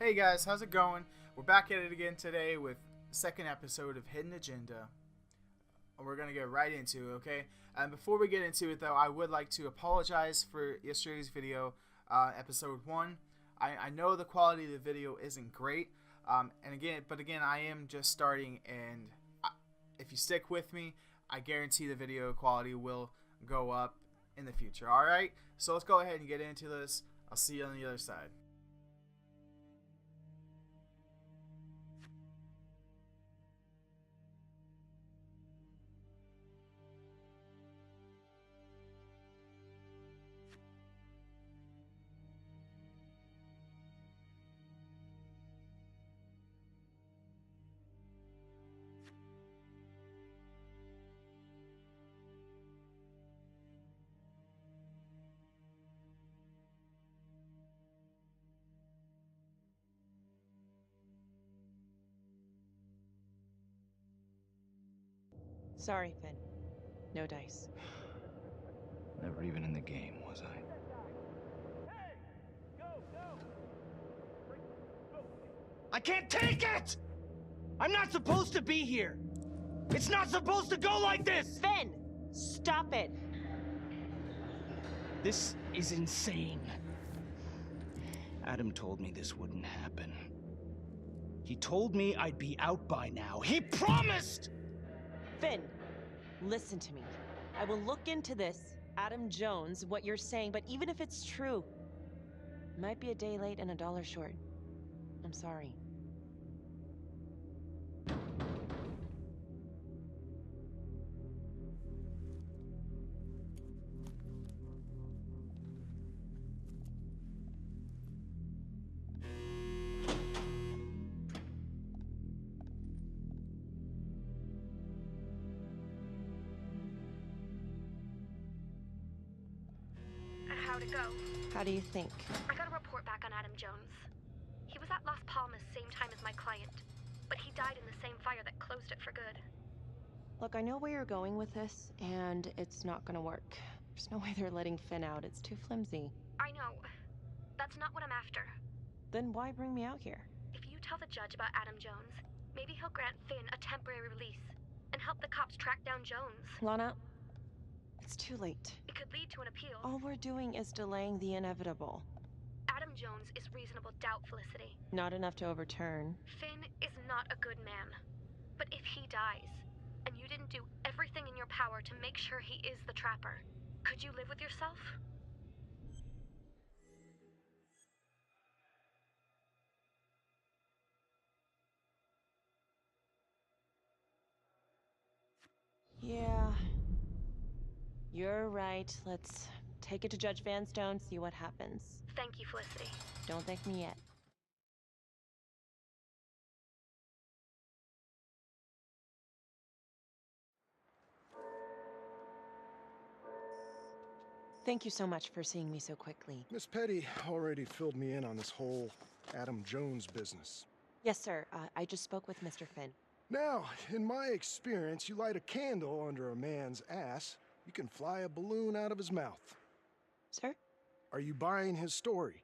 Hey guys, how's it going? We're back at it again today with the second episode of Hidden Agenda. We're going to get right into it, okay? And before we get into it though, I would like to apologize for yesterday's video, episode 1. I know the quality of the video isn't great, but again, I am just starting, and if you stick with me, I guarantee the video quality will go up in the future, alright? So let's go ahead and get into this. I'll see you on the other side. Sorry, Finn. No dice. Never even in the game, was I? I can't take it! I'm not supposed to be here! It's not supposed to go like this! Finn! Stop it! This is insane. Adam told me this wouldn't happen. He told me I'd be out by now. He promised! Finn, listen to me. I will look into this, Adam Jones, what you're saying, but even if it's true, it might be a day late and $1 short. I'm sorry. How'd it go? How do you think? I got a report back on Adam Jones. He was at Las Palmas same time as my client, but he died in the same fire that closed it for good. Look, I know where you're going with this, and it's not gonna work. There's no way they're letting Finn out. It's too flimsy. I know. That's not what I'm after. Then why bring me out here? If you tell the judge about Adam Jones, maybe he'll grant Finn a temporary release and help the cops track down Jones. Lana, it's too late. It could lead to an appeal. All we're doing is delaying the inevitable. Adam Jones is reasonable doubt, Felicity. Not enough to overturn. Finn is not a good man. But if he dies, and you didn't do everything in your power to make sure he is the trapper, could you live with yourself? Yeah. You're right. Let's take it to Judge Vanstone, see what happens. Thank you, Felicity. Don't thank me yet. Thank you so much for seeing me so quickly. Miss Petty already filled me in on this whole Adam Jones business. Yes, sir. I just spoke with Mr. Finn. Now, in my experience, you light a candle under a man's ass, you can fly a balloon out of his mouth. Sir? Are you buying his story?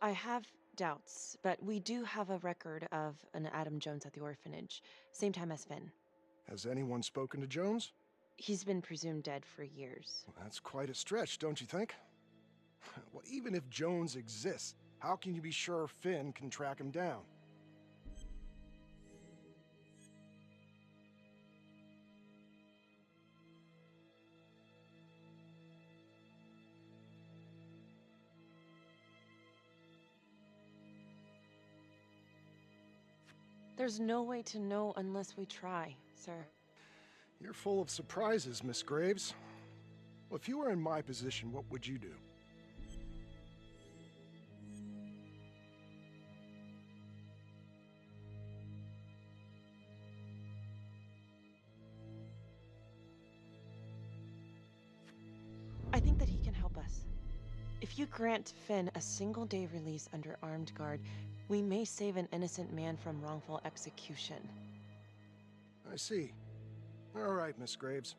I have doubts, but we do have a record of an Adam Jones at the orphanage, same time as Finn. Has anyone spoken to Jones? He's been presumed dead for years. Well, that's quite a stretch, don't you think? Well, even if Jones exists, how can you be sure Finn can track him down? There's no way to know unless we try, sir. You're full of surprises, Miss Graves. Well, if you were in my position, what would you do? I think that he can help us. If you grant Finn a single-day release under armed guard, we may save an innocent man from wrongful execution. I see. All right, Miss Graves.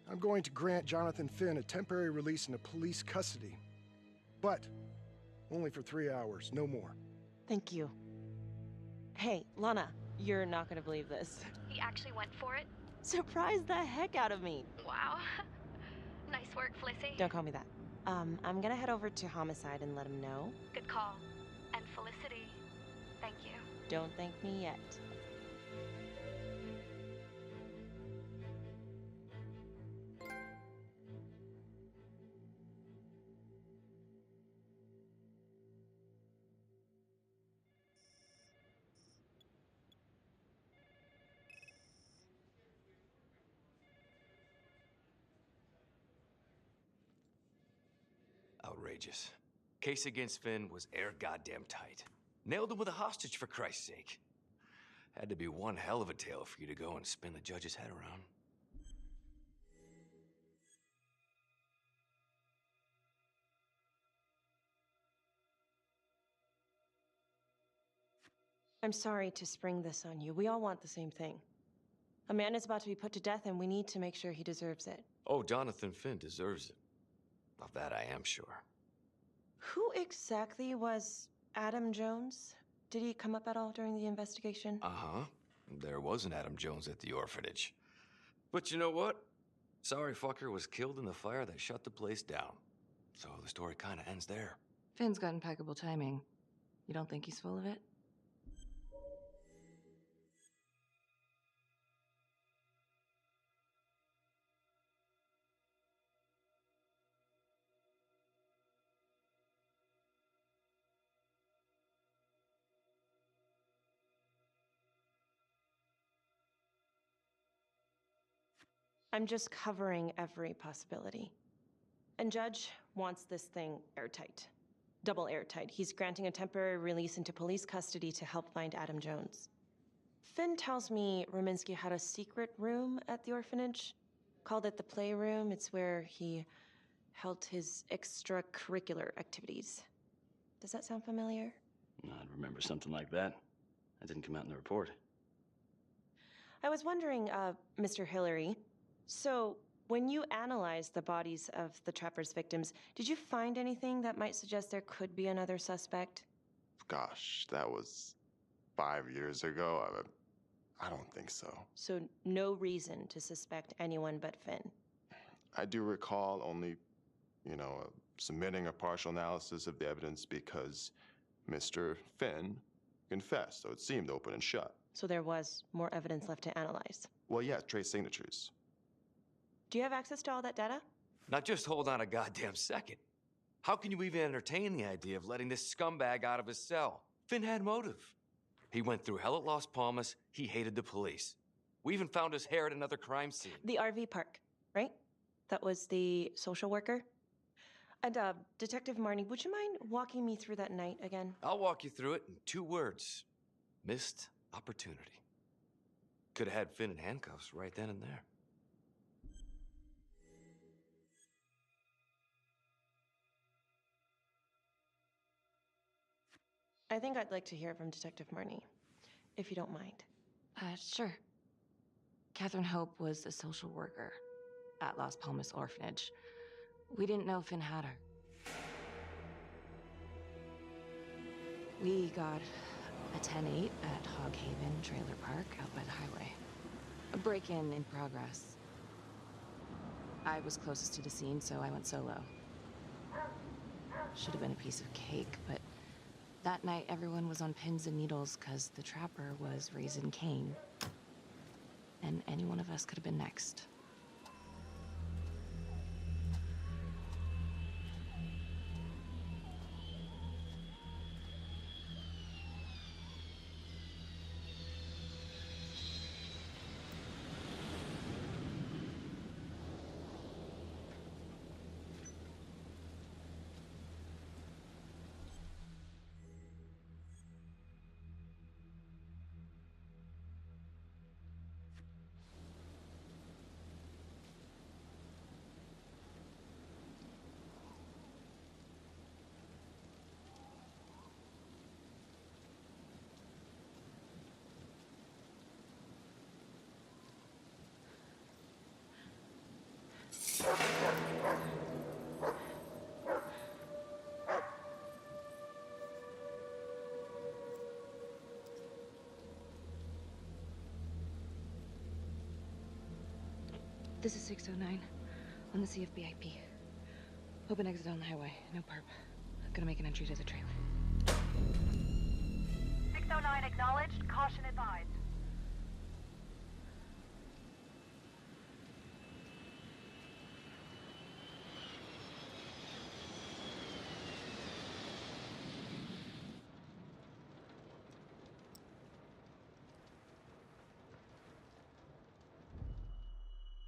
I'm going to grant Jonathan Finn a temporary release into police custody. But only for 3 hours, no more. Thank you. Hey, Lana, you're not gonna believe this. He actually went for it? Surprised the heck out of me. Wow. Nice work, Flissy. Don't call me that. I'm gonna head over to Homicide and let him know. Good call. And Felicity, thank you. Don't thank me yet. Outrageous. Case against Finn was air goddamn tight. Nailed him with a hostage, for Christ's sake. Had to be one hell of a tale for you to go and spin the judge's head around. I'm sorry to spring this on you. We all want the same thing. A man is about to be put to death, and we need to make sure he deserves it. Oh, Jonathan Finn deserves it. Of that I am sure. Who exactly was Adam Jones? Did he come up at all during the investigation? Uh-huh. There was an Adam Jones at the orphanage. But you know what? Sorry fucker was killed in the fire that shut the place down. So the story kind of ends there. Finn's got impeccable timing. You don't think he's full of it? I'm just covering every possibility. And Judge wants this thing airtight. Double airtight. He's granting a temporary release into police custody to help find Adam Jones. Finn tells me Rominsky had a secret room at the orphanage. Called it the playroom. It's where he held his extracurricular activities. Does that sound familiar? I'd remember something like that. That didn't come out in the report. I was wondering, Mr. Hillary, so when you analyzed the bodies of the Trapper's victims, did you find anything that might suggest there could be another suspect? Gosh, that was 5 years ago. I don't think so. So no reason to suspect anyone but Finn? I do recall only, submitting a partial analysis of the evidence because Mr. Finn confessed, so it seemed open and shut. So there was more evidence left to analyze? Well, yeah, trace signatures. Do you have access to all that data? Now just hold on a goddamn second. How can you even entertain the idea of letting this scumbag out of his cell? Finn had motive. He went through hell at Las Palmas. He hated the police. We even found his hair at another crime scene. The RV park, right? That was the social worker? And, Detective Marnie, would you mind walking me through that night again? I'll walk you through it in 2 words. Missed opportunity. Could have had Finn in handcuffs right then and there. I think I'd like to hear from Detective Marnie, if you don't mind. Sure. Catherine Hope was a social worker at Las Palmas Orphanage. We didn't know Finn had her. We got a 10-8 at Hog Haven Trailer Park out by the highway. A break-in in progress. I was closest to the scene, so I went solo. Should have been a piece of cake, but that night everyone was on pins and needles because the trapper was raising Cain. And any one of us could have been next. This is 609 on the CFBIP. Open exit on the highway. No perp. Gonna make an entry to the trailer. 609 acknowledged. Caution advised.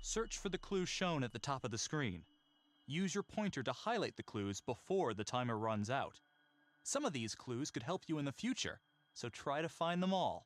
Search for the clues shown at the top of the screen. Use your pointer to highlight the clues before the timer runs out. Some of these clues could help you in the future, so try to find them all.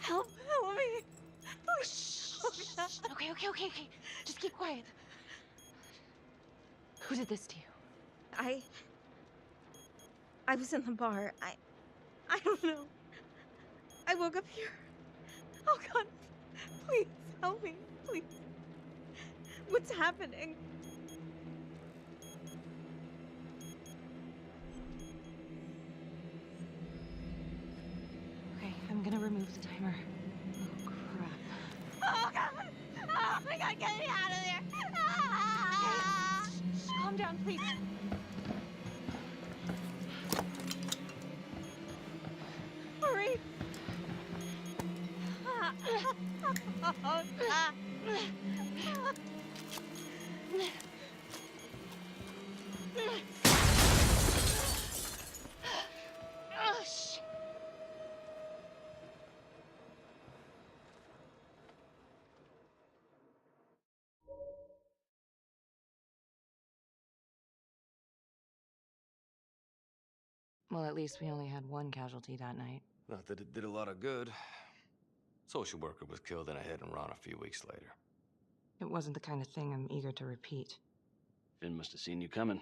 Help me. Oh, shh. Okay. Just keep quiet. Who did this to you? I was in the bar. I don't know. I woke up here. Oh God, please help me, please. What's happening? Okay, I'm gonna remove the timer. Oh, crap. Oh God! Oh my God, get me out of there! Ah! Shh, calm down, please. Hurry! Oh, God. Oh, shit. Well, at least we only had one casualty that night. Not that it did a lot of good. Social worker was killed in a hit and run a few weeks later. It wasn't the kind of thing I'm eager to repeat. Finn must have seen you coming.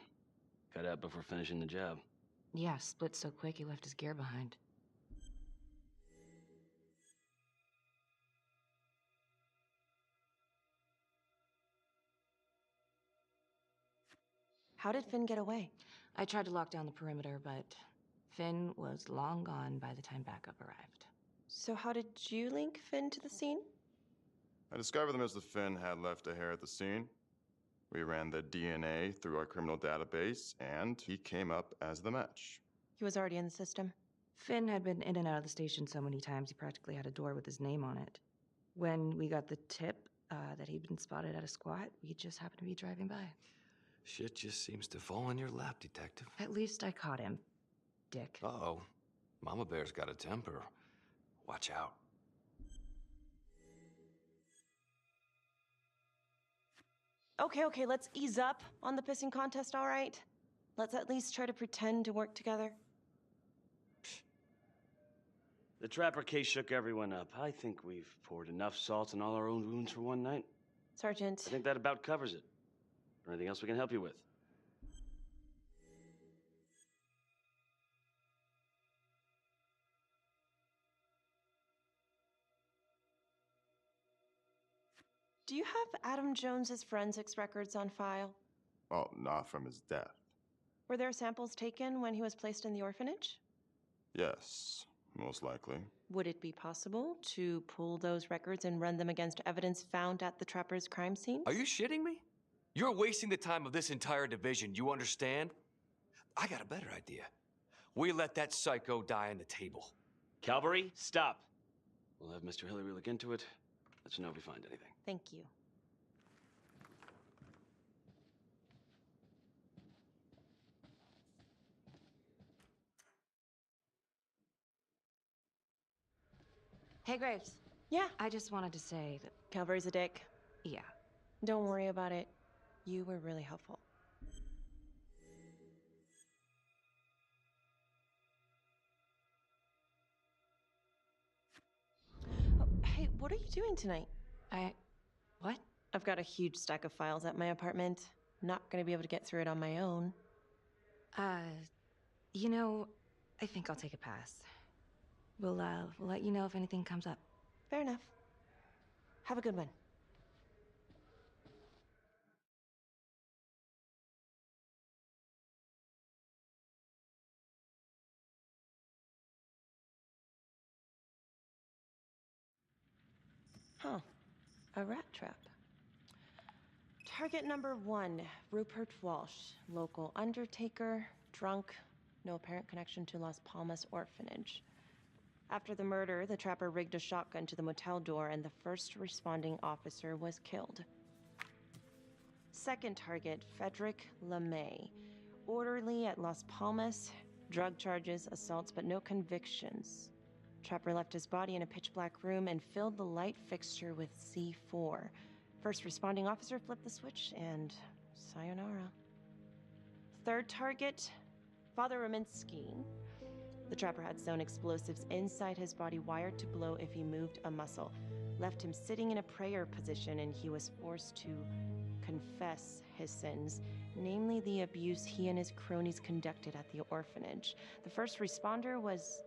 Got out before finishing the job. Yeah, split so quick he left his gear behind. How did Finn get away? I tried to lock down the perimeter, but Finn was long gone by the time backup arrived. So how did you link Finn to the scene? I discovered that Mr. Finn had left a hair at the scene. We ran the DNA through our criminal database, and he came up as the match. He was already in the system. Finn had been in and out of the station so many times he practically had a door with his name on it. When we got the tip that he'd been spotted at a squat, we just happened to be driving by. Shit just seems to fall in your lap, Detective. At least I caught him, dick. Uh-oh. Mama Bear's got a temper. Watch out. Okay, let's ease up on the pissing contest, all right? Let's at least try to pretend to work together. The Trapper case shook everyone up. I think we've poured enough salt in all our own wounds for one night. Sergeant. I think that about covers it. Or anything else we can help you with? Do you have Adam Jones's forensics records on file? Well, not from his death. Were there samples taken when he was placed in the orphanage? Yes, most likely. Would it be possible to pull those records and run them against evidence found at the Trapper's crime scene? Are you shitting me? You're wasting the time of this entire division, you understand? I got a better idea. We let that psycho die on the table. Calvary, stop. We'll have Mr. Hillary look into it. Let you know if we find anything. Thank you. Hey, Graves. Yeah. I just wanted to say that... Calvary's a dick. Yeah. Don't worry about it. You were really helpful. Oh, hey, what are you doing tonight? What? I've got a huge stack of files at my apartment. Not gonna be able to get through it on my own. You know, I think I'll take a pass. We'll let you know if anything comes up. Fair enough. Have a good one. Huh. A rat trap. Target number 1, Rupert Walsh, local undertaker, drunk, no apparent connection to Las Palmas orphanage. After the murder, the trapper rigged a shotgun to the motel door and the first responding officer was killed. Second target, Frederick LeMay, orderly at Las Palmas, drug charges, assaults, but no convictions. Trapper left his body in a pitch-black room and filled the light fixture with C4. First responding officer flipped the switch, and sayonara. Third target, Father Rominski. The trapper had sewn explosives inside his body, wired to blow if he moved a muscle. Left him sitting in a prayer position, and he was forced to confess his sins, namely the abuse he and his cronies conducted at the orphanage. The first responder was...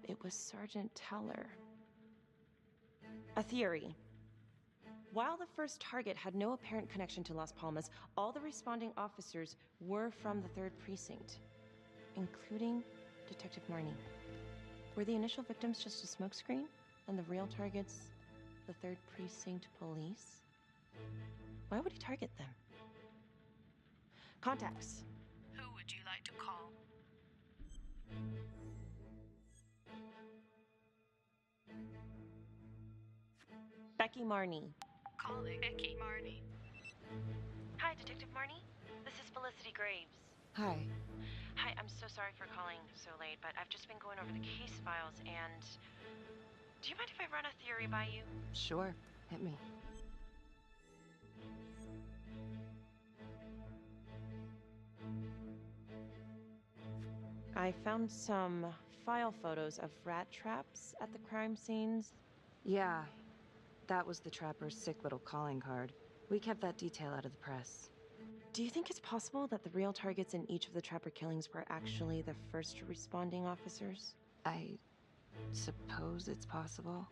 it was Sergeant Teller. A theory. While the first target had no apparent connection to Las Palmas, all the responding officers were from the 3rd Precinct, including Detective Marnie. Were the initial victims just a smokescreen, and the real targets the 3rd Precinct police? Why would he target them? Contacts. Who would you like to call? Becky Marnie. Calling Becky Marnie. Hi, Detective Marnie. This is Felicity Graves. Hi. Hi, I'm so sorry for calling so late, but I've just been going over the case files and... Do you mind if I run a theory by you? Sure. Hit me. I found some file photos of rat traps at the crime scenes. Yeah. That was the trapper's sick little calling card. We kept that detail out of the press. Do you think it's possible that the real targets in each of the trapper killings were actually the first responding officers? I suppose it's possible.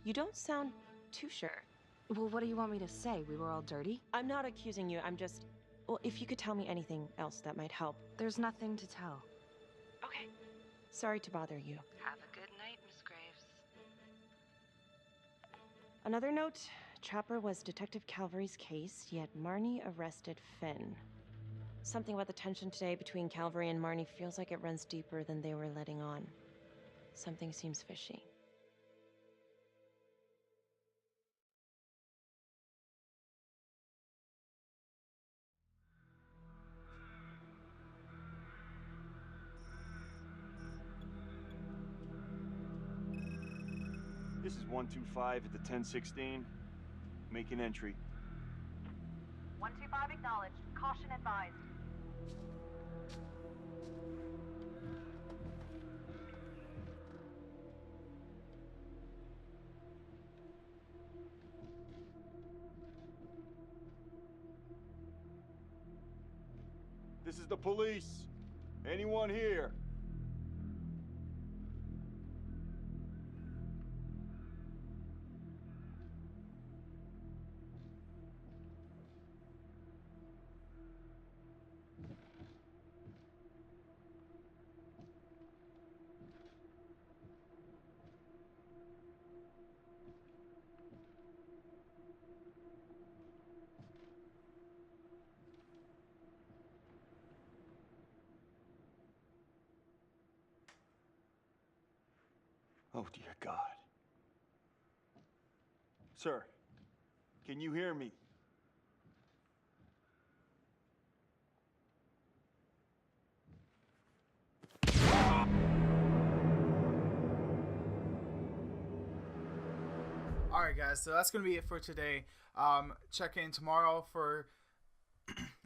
You don't sound too sure. Well, what do you want me to say? We were all dirty? I'm not accusing you, I'm just... Well, if you could tell me anything else that might help. There's nothing to tell. Okay. Sorry to bother you. Have a good night, Miss Graves. Another note, Trapper was Detective Calvary's case, yet Marnie arrested Finn. Something about the tension today between Calvary and Marnie feels like it runs deeper than they were letting on. Something seems fishy. This is 125 at the 1016. Make an entry. 125 acknowledged. Caution advised. This is the police. Anyone here? Oh, dear God. Sir, can you hear me? Alright guys, so that's going to be it for today. Check in tomorrow for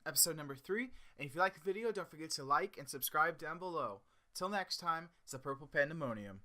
episode number 3. And if you like the video, don't forget to like and subscribe down below. Till next time, it's the Purple Pandemonium.